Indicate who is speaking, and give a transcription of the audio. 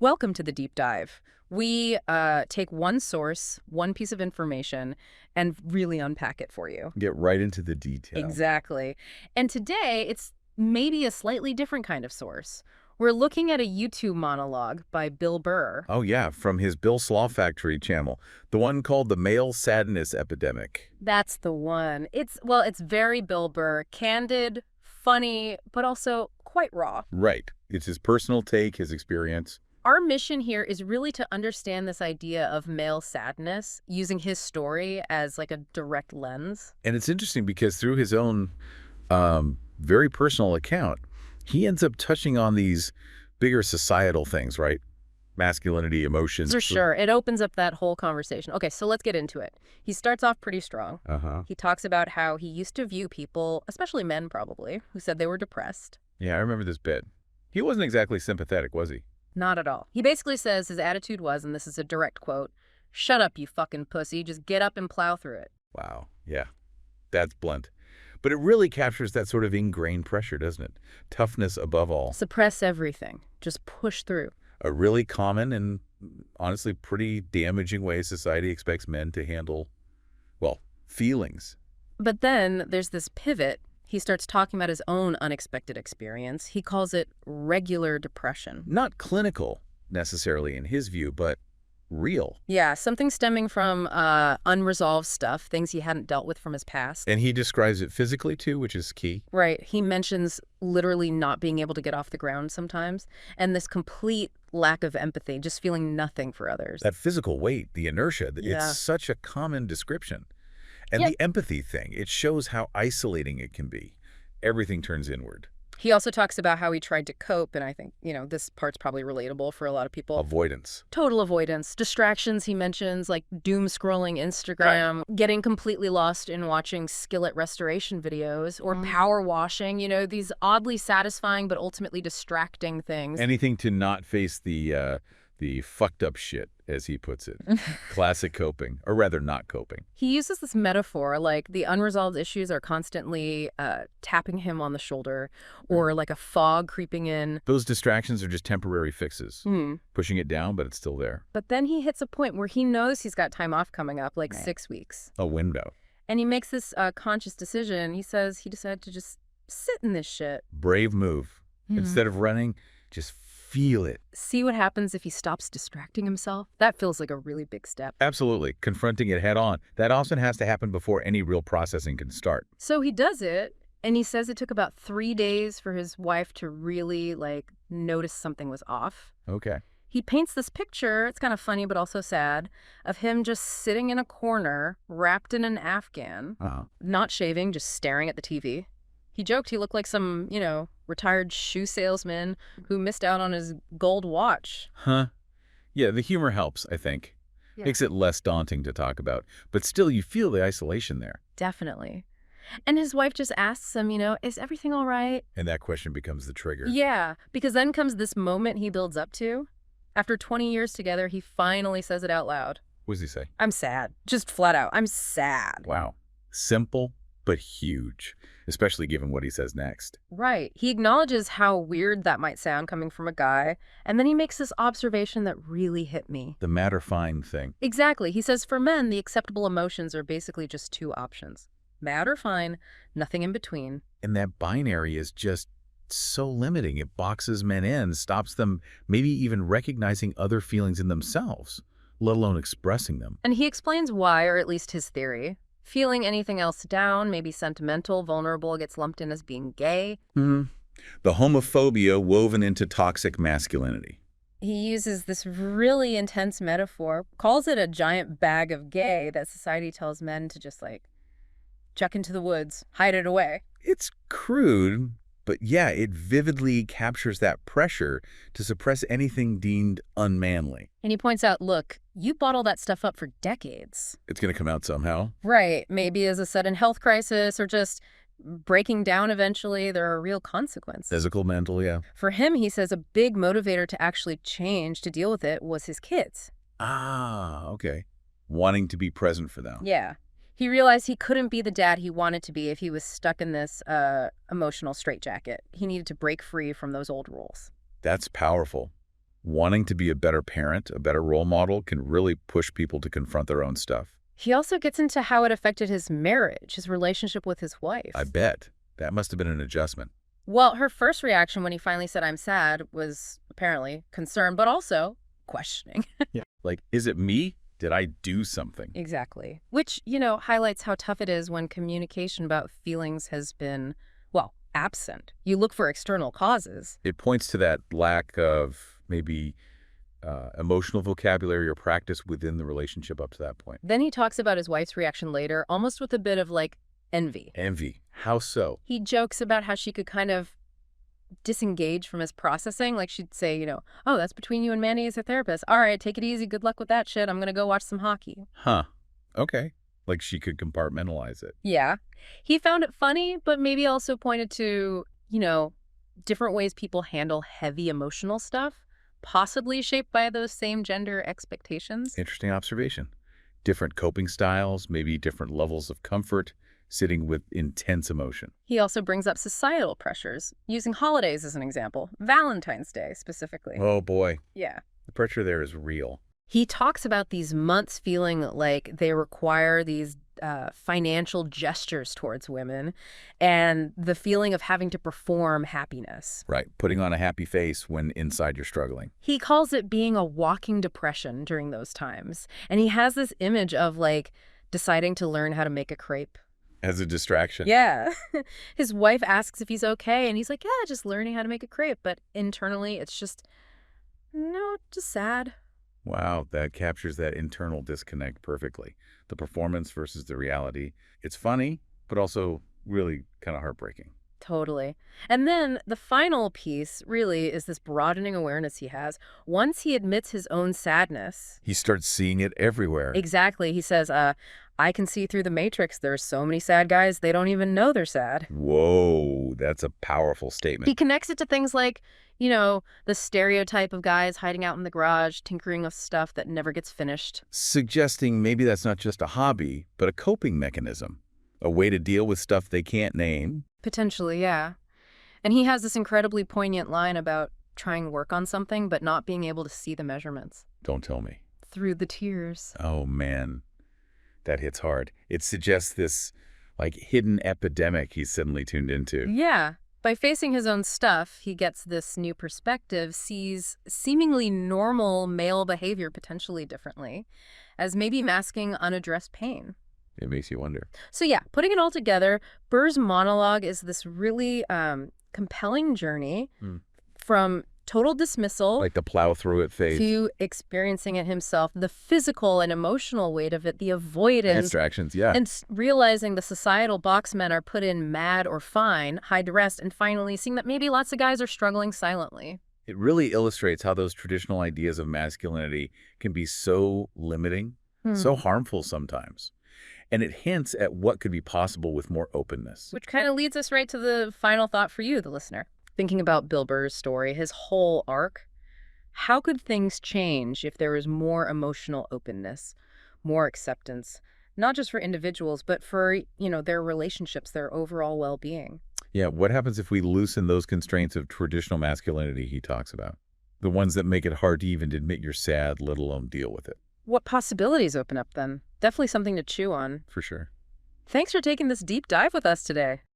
Speaker 1: Welcome to the deep dive. We take one source, one piece of information, and really unpack it for you.
Speaker 2: Get right into the detail.
Speaker 1: Exactly. And today, it's maybe a slightly different kind of source. We're looking at a YouTube monologue by Bill Burr.
Speaker 2: Oh, yeah, from his Bill Slaw Factory channel, the one called The Male Sadness Epidemic.
Speaker 1: That's the one. It's very Bill Burr, candid, funny, but also quite raw.
Speaker 2: Right. It's his personal take, his experience.
Speaker 1: Our mission here is really to understand this idea of male sadness using his story as like a direct lens.
Speaker 2: And it's interesting because through his own very personal account, he ends up touching on these bigger societal things, right? Masculinity, emotions.
Speaker 1: For sure. It opens up that whole conversation. Okay, so let's get into it. He starts off pretty strong. He talks about how he used to view people, especially men probably, who said they were depressed.
Speaker 2: Yeah, I remember this bit. He wasn't exactly sympathetic, was he?
Speaker 1: Not at all. He basically says his attitude was, and this is a direct quote, "Shut up, you fucking pussy. Just get up and plow through it."
Speaker 2: Wow. Yeah, that's blunt. But it really captures that sort of ingrained pressure, doesn't it? Toughness above all.
Speaker 1: Suppress everything. Just push through.
Speaker 2: A really common and honestly pretty damaging way society expects men to handle, well, feelings.
Speaker 1: But then there's this pivot. He starts talking about his own unexpected experience. He calls it regular depression.
Speaker 2: Not clinical, necessarily, in his view, but real.
Speaker 1: Yeah, something stemming from unresolved stuff, things he hadn't dealt with from his past.
Speaker 2: And he describes it physically, too, which is key.
Speaker 1: Right. He mentions literally not being able to get off the ground sometimes, and this complete lack of empathy, just feeling nothing for others.
Speaker 2: That physical weight, the inertia,
Speaker 1: Yeah.
Speaker 2: It's such a common description. And
Speaker 1: Yeah.
Speaker 2: the empathy thing, it shows how isolating it can be. Everything turns inward.
Speaker 1: He also talks about how he tried to cope, and I think, this part's probably relatable for a lot of people.
Speaker 2: Avoidance.
Speaker 1: Total avoidance. Distractions, he mentions, like doom scrolling Instagram, getting completely lost in watching skillet restoration videos, or power washing, these oddly satisfying but ultimately distracting things.
Speaker 2: Anything to not face the fucked up shit, as he puts it. Classic coping, or rather not coping.
Speaker 1: He uses this metaphor, like the unresolved issues are constantly tapping him on the shoulder, or like a fog creeping in.
Speaker 2: Those distractions are just temporary fixes. Pushing it down, but it's still there.
Speaker 1: But then he hits a point where he knows he's got time off coming up, like 6 weeks.
Speaker 2: A window.
Speaker 1: And he makes this conscious decision. He says he decided to just sit in this shit.
Speaker 2: Brave move. Instead of running, just feel it.
Speaker 1: See what happens if he stops distracting himself? That feels like a really big step.
Speaker 2: Absolutely. Confronting it head on. That often has to happen before any real processing can start.
Speaker 1: So he does it, and he says it took about 3 days for his wife to really, notice something was off.
Speaker 2: Okay.
Speaker 1: He paints this picture, it's kind of funny but also sad, of him just sitting in a corner, wrapped in an Afghan, not shaving, just staring at the TV. He joked he looked like some, retired shoe salesman who missed out on his gold watch.
Speaker 2: Huh. Yeah, the humor helps, I think.
Speaker 1: Yeah.
Speaker 2: Makes it less daunting to talk about. But still, you feel the isolation there.
Speaker 1: Definitely. And his wife just asks him, is everything all right?
Speaker 2: And that question becomes the trigger.
Speaker 1: Yeah, because then comes this moment he builds up to. After 20 years together, he finally says it out loud.
Speaker 2: What does he say?
Speaker 1: "I'm sad." Just flat out. "I'm sad."
Speaker 2: Wow. Simple, but huge, especially given what he says next.
Speaker 1: Right. He acknowledges how weird that might sound coming from a guy, and then he makes this observation that really hit me.
Speaker 2: The matter fine thing.
Speaker 1: Exactly. He says for men, the acceptable emotions are basically just two options. Mad or fine, nothing in between.
Speaker 2: And that binary is just so limiting. It boxes men in, stops them maybe even recognizing other feelings in themselves, let alone expressing them.
Speaker 1: And he explains why, or at least his theory. Feeling anything else down, maybe sentimental, vulnerable, gets lumped in as being gay.
Speaker 2: The homophobia woven into toxic masculinity.
Speaker 1: He uses this really intense metaphor, calls it a giant bag of gay that society tells men to just chuck into the woods, hide it away.
Speaker 2: It's crude, but yeah, it vividly captures that pressure to suppress anything deemed unmanly.
Speaker 1: And he points out, look, you bottle that stuff up for decades.
Speaker 2: It's going to come out somehow.
Speaker 1: Right. Maybe as a sudden health crisis or just breaking down eventually. There are real consequences.
Speaker 2: Physical, mental, yeah.
Speaker 1: For him, he says a big motivator to actually change, to deal with it, was his kids.
Speaker 2: Ah, okay. Wanting to be present for them.
Speaker 1: Yeah. He realized he couldn't be the dad he wanted to be if he was stuck in this emotional straitjacket. He needed to break free from those old rules.
Speaker 2: That's powerful. Wanting to be a better parent, a better role model, can really push people to confront their own stuff.
Speaker 1: He also gets into how it affected his marriage, his relationship with his wife.
Speaker 2: I bet. That must have been an adjustment.
Speaker 1: Well, her first reaction when he finally said, "I'm sad," was apparently concern, but also questioning.
Speaker 2: Yeah. Like, is it me? Did I do something?
Speaker 1: Exactly. Which, highlights how tough it is when communication about feelings has been, well, absent. You look for external causes.
Speaker 2: It points to that lack of maybe emotional vocabulary or practice within the relationship up to that point.
Speaker 1: Then he talks about his wife's reaction later, almost with a bit of, envy.
Speaker 2: Envy. How so?
Speaker 1: He jokes about how she could kind of disengage from his processing. Like she'd say, "Oh, that's between you and Manny as a therapist. All right, take it easy. Good luck with that shit. I'm going to go watch some hockey."
Speaker 2: Huh. Okay. Like she could compartmentalize it.
Speaker 1: Yeah. He found it funny, but maybe also pointed to, different ways people handle heavy emotional stuff, possibly shaped by those same gender expectations.
Speaker 2: Interesting observation. Different coping styles, maybe different levels of comfort, sitting with intense emotion.
Speaker 1: He also brings up societal pressures, using holidays as an example, Valentine's Day specifically.
Speaker 2: Oh boy.
Speaker 1: Yeah.
Speaker 2: The pressure there is real.
Speaker 1: He talks about these months feeling like they require these financial gestures towards women and the feeling of having to perform happiness.
Speaker 2: Right. Putting on a happy face when inside you're struggling.
Speaker 1: He calls it being a walking depression during those times. And he has this image of deciding to learn how to make a crepe.
Speaker 2: As a distraction.
Speaker 1: Yeah. His wife asks if he's okay, and he's like, "Yeah, just learning how to make a crepe." But internally, it's just sad.
Speaker 2: Wow, that captures that internal disconnect perfectly. The performance versus the reality. It's funny, but also really kind of heartbreaking.
Speaker 1: Totally. And then the final piece really is this broadening awareness he has. Once he admits his own sadness.
Speaker 2: He starts seeing it everywhere.
Speaker 1: Exactly. He says, "I can see through the matrix. There's so many sad guys, they don't even know they're sad."
Speaker 2: Whoa, that's a powerful statement.
Speaker 1: He connects it to things like, the stereotype of guys hiding out in the garage, tinkering with stuff that never gets finished.
Speaker 2: Suggesting maybe that's not just a hobby, but a coping mechanism. A way to deal with stuff they can't name.
Speaker 1: Potentially, yeah. And he has this incredibly poignant line about trying to work on something, but not being able to see the measurements.
Speaker 2: Don't tell me.
Speaker 1: Through the tears.
Speaker 2: Oh, man. That hits hard. It suggests this, hidden epidemic he's suddenly tuned into.
Speaker 1: Yeah. By facing his own stuff, he gets this new perspective, sees seemingly normal male behavior potentially differently, as maybe masking unaddressed pain.
Speaker 2: It makes you wonder.
Speaker 1: So yeah, putting it all together, Burr's monologue is this really compelling journey from total dismissal,
Speaker 2: like the plow through it phase,
Speaker 1: to experiencing it himself, the physical and emotional weight of it, the avoidance,
Speaker 2: distractions, yeah,
Speaker 1: and realizing the societal box men are put in mad or fine, hide to rest, and finally seeing that maybe lots of guys are struggling silently.
Speaker 2: It really illustrates how those traditional ideas of masculinity can be so limiting, so harmful sometimes. And it hints at what could be possible with more openness.
Speaker 1: Which kind of leads us right to the final thought for you, the listener. Thinking about Bill Burr's story, his whole arc, how could things change if there was more emotional openness, more acceptance, not just for individuals, but for, their relationships, their overall well-being?
Speaker 2: Yeah, what happens if we loosen those constraints of traditional masculinity he talks about? The ones that make it hard to even admit you're sad, let alone deal with it.
Speaker 1: What possibilities open up then? Definitely something to chew on.
Speaker 2: For sure.
Speaker 1: Thanks for taking this deep dive with us today.